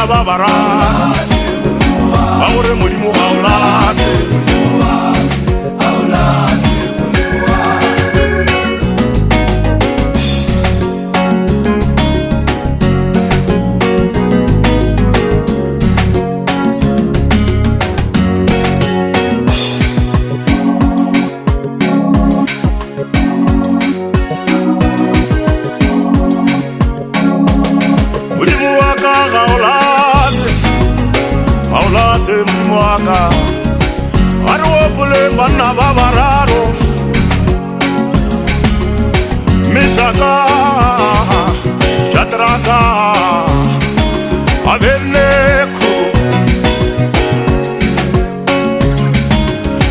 bana ba bararo ba gore modimo ga o late Mwaka arwopule bana ba bararo Mishaka Shadraka Abednego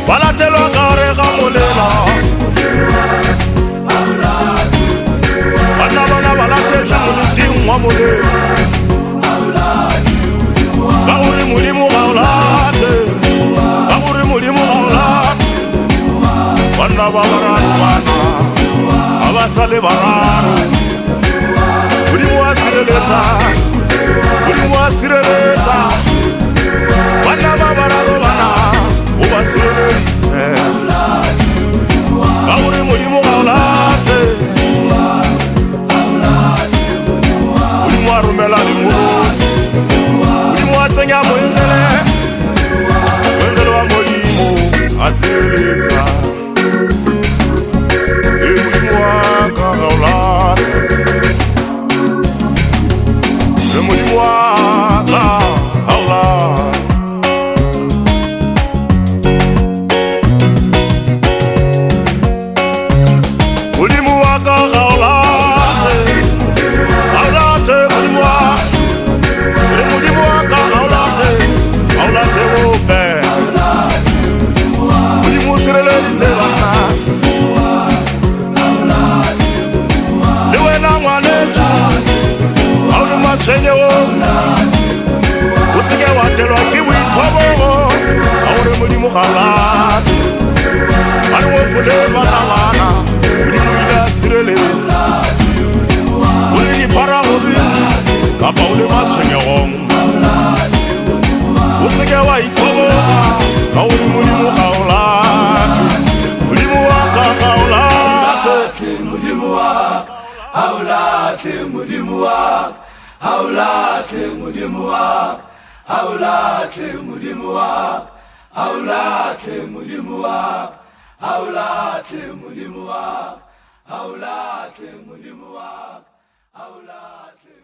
balatelo gare gamolela bana balatelo muliti mwa molela Bauri mulimu gaulate Bauri mulimu gaulate Bana babararo bana Abasale bararo Mulimu asireleza Mulimu asireleza Bana babararo bana Ubasireleze Bauri mulimu gaulate Mulimu arumela limu Senya mwenzele Mwenzele wa mwalimu Asilisa Mwalimu waka gaula Mwalimu waka gaula Mwalimu waka gaula Gaulate mwalimu waka Mwalimu waka Aulate wope Mwalimu sireleze bana Liwe na mwanezu Aulu masenye wo Usige watelo kiwi tobo Aure mwalimu halate Anu wopule bana wana Mwalimu ila sireleze Mwalimu para hobi Kapa ule masenye wo Usige wa itoboka Kauli mulimu haulate Mulimu waka haulate Mulimu waka haulate Mulimu waka haulate Mulimu waka haulate Mulimu waka haulate Mulimu waka haulate Mulimu waka haulate Mulimu waka haulate